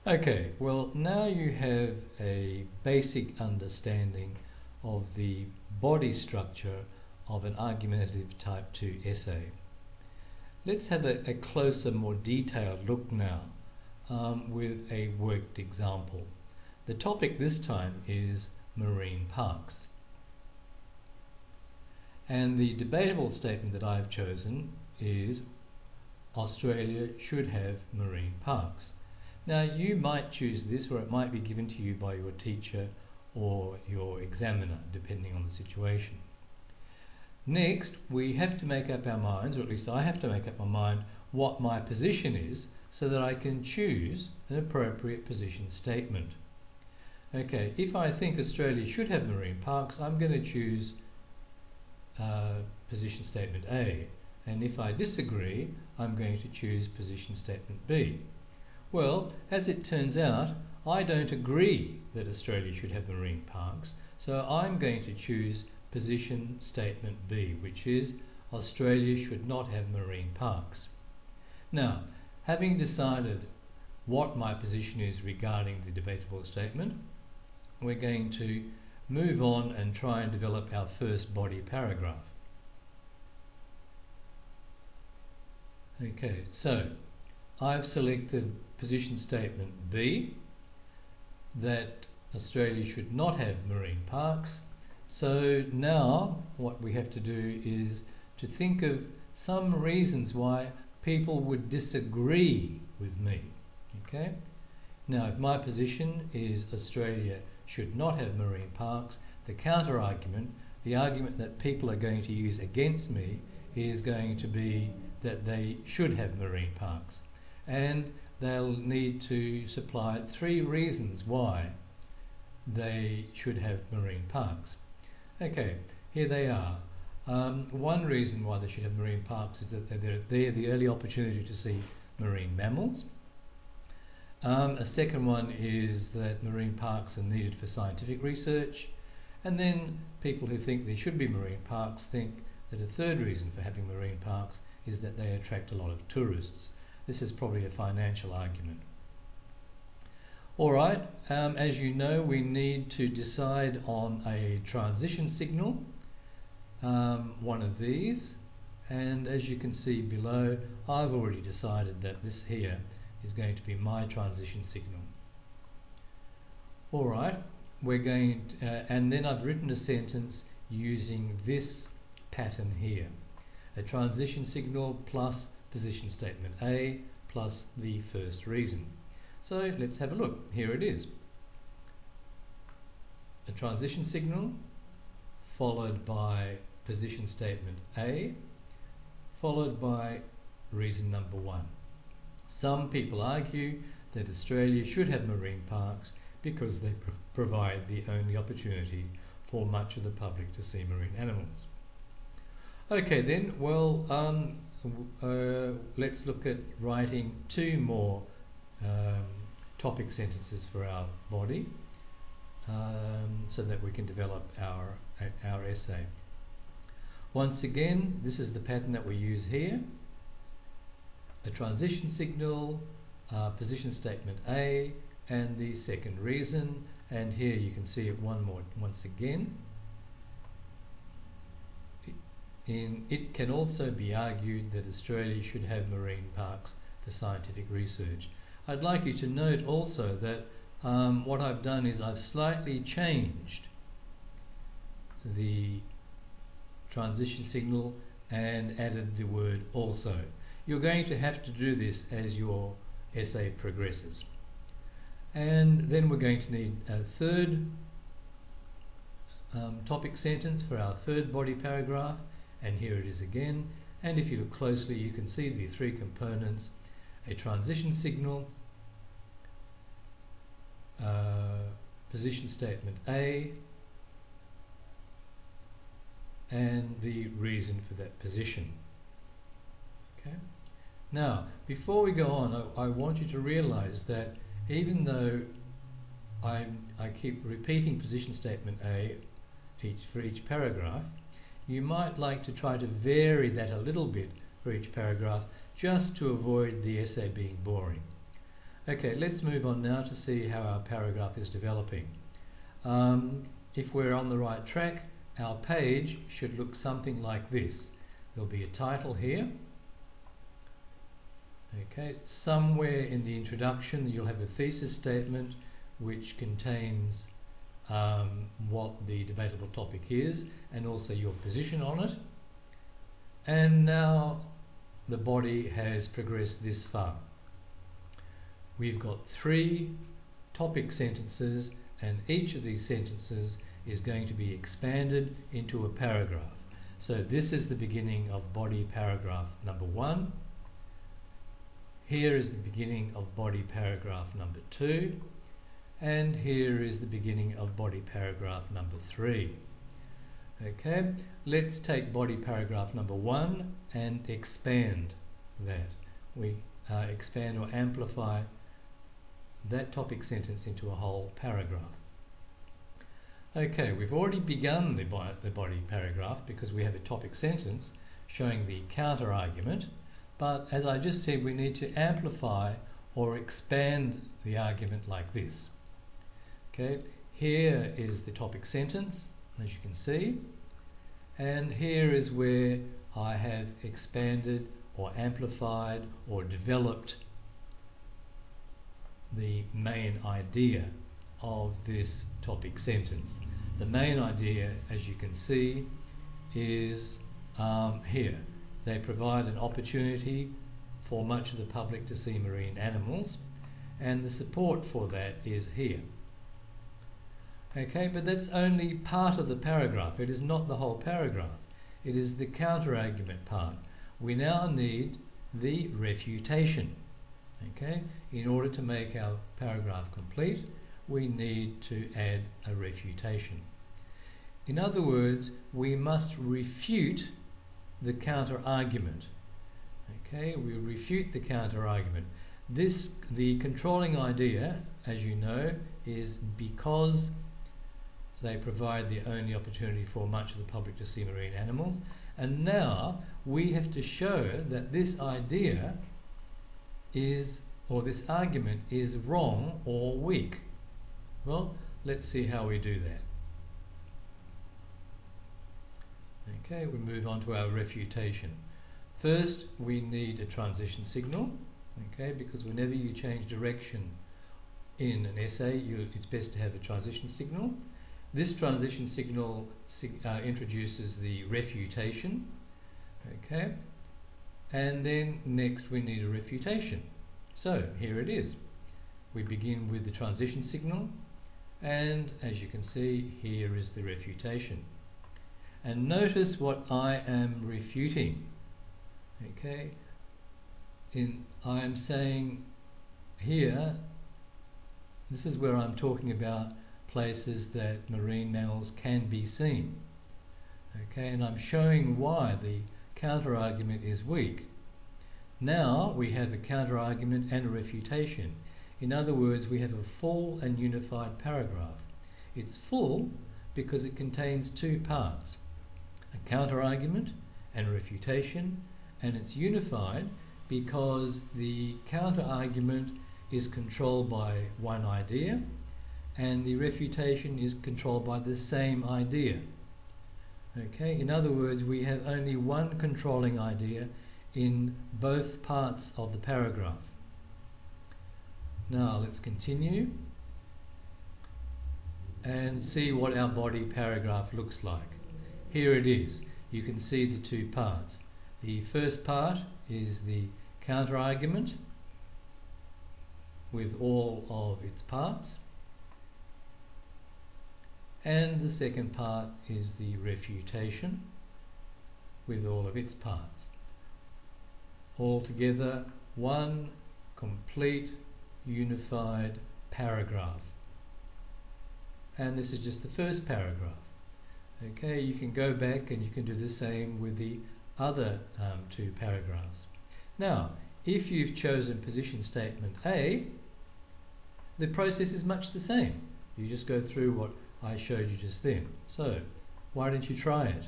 Okay, well now you have a basic understanding of the body structure of an argumentative type 2 essay. Let's have a closer, more detailed look now with a worked example. The topic this time is marine parks. And the debatable statement that I've chosen is Australia should have marine parks. Now you might choose this, or it might be given to you by your teacher or your examiner, depending on the situation. Next, we have to make up our minds, or at least I have to make up my mind, what my position is so that I can choose an appropriate position statement. Okay, if I think Australia should have marine parks, I'm going to choose position statement A. And if I disagree, I'm going to choose position statement B. Well, as it turns out, I don't agree that Australia should have marine parks, so I'm going to choose position statement B, which is Australia should not have marine parks. Now, having decided what my position is regarding the debatable statement, we're going to move on and try and develop our first body paragraph. Okay, so I've selected position statement B, that Australia should not have marine parks. So now what we have to do is to think of some reasons why people would disagree with me. Okay? Now if my position is Australia should not have marine parks, the counter argument, the argument that people are going to use against me, is going to be that they should have marine parks. And they'll need to supply 3 reasons why they should have marine parks. Okay, here they are. One reason why they should have marine parks is that they're the early opportunity to see marine mammals. A second one is that marine parks are needed for scientific research. And then people who think there should be marine parks think that a third reason for having marine parks is that they attract a lot of tourists. This is probably a financial argument. All right, as you know, we need to decide on a transition signal, one of these, and as you can see below, I've already decided that this here is going to be my transition signal. All right, we're going to, and then I've written a sentence using this pattern here, a transition signal plus position statement A plus the first reason. So let's have a look. Here it is. A transition signal followed by position statement A followed by reason number 1. Some people argue that Australia should have marine parks because they provide the only opportunity for much of the public to see marine animals. Okay then, well, let's look at writing 2 more topic sentences for our body so that we can develop our essay. Once again, this is the pattern that we use here. A transition signal, position statement A, and the second reason, and here you can see it once again. It can also be argued that Australia should have marine parks for scientific research. I'd like you to note also that what I've done is I've slightly changed the transition signal and added the word also. You're going to have to do this as your essay progresses. And then we're going to need a third topic sentence for our third body paragraph, and here it is again. And if you look closely, you can see the 3 components: a transition signal, position statement A, and the reason for that position. Okay. Now, before we go on, I want you to realize that even though I keep repeating position statement A for each paragraph, you might like to try to vary that a little bit for each paragraph just to avoid the essay being boring. Okay, let's move on now to see how our paragraph is developing. If we're on the right track, our page should look something like this. There'll be a title here. Okay, somewhere in the introduction you'll have a thesis statement which contains what the debatable topic is and also your position on it. And now the body has progressed this far. We've got 3 topic sentences, and each of these sentences is going to be expanded into a paragraph. So this is the beginning of body paragraph number 1. Here is the beginning of body paragraph number 2. And here is the beginning of body paragraph number 3. Okay, let's take body paragraph number 1 and expand that. We expand or amplify that topic sentence into a whole paragraph. Okay, we've already begun the body paragraph because we have a topic sentence showing the counter argument, but as I just said, we need to amplify or expand the argument like this. Okay, here is the topic sentence, as you can see, and here is where I have expanded or amplified or developed the main idea of this topic sentence. The main idea, as you can see, is here. They provide an opportunity for much of the public to see marine animals, and the support for that is here. Okay, but that's only part of the paragraph. It is not the whole paragraph. It is the counter-argument part. We now need the refutation. Okay, in order to make our paragraph complete, we need to add a refutation. In other words, we must refute the counter-argument. Okay, we refute the counter-argument. The controlling idea, as you know, is because they provide the only opportunity for much of the public to see marine animals. And now we have to show that this idea is, or this argument is wrong or weak. Well, let's see how we do that. Okay, we move on to our refutation. First, we need a transition signal, okay, because whenever you change direction in an essay, it's best to have a transition signal. This transition signal introduces the refutation, okay, and then next we need a refutation. So here it is. We begin with the transition signal, and as you can see, here is the refutation. And notice what I am refuting. Okay, I am saying here, this is where I'm talking about places that marine mammals can be seen. Okay, and I'm showing why the counter-argument is weak. Now we have a counter-argument and a refutation. In other words, we have a full and unified paragraph. It's full because it contains 2 parts, a counter-argument and a refutation, and it's unified because the counter-argument is controlled by one idea and the refutation is controlled by the same idea. Okay, in other words, we have only one controlling idea in both parts of the paragraph. Now let's continue and see what our body paragraph looks like. Here it is. You can see the 2 parts. The first part is the counter-argument with all of its parts, and the second part is the refutation with all of its parts. Altogether, one complete unified paragraph. And this is just the first paragraph. Okay, you can go back and you can do the same with the other 2 paragraphs. Now, if you've chosen position statement A, the process is much the same. You just go through what I showed you just then. So, why don't you try it?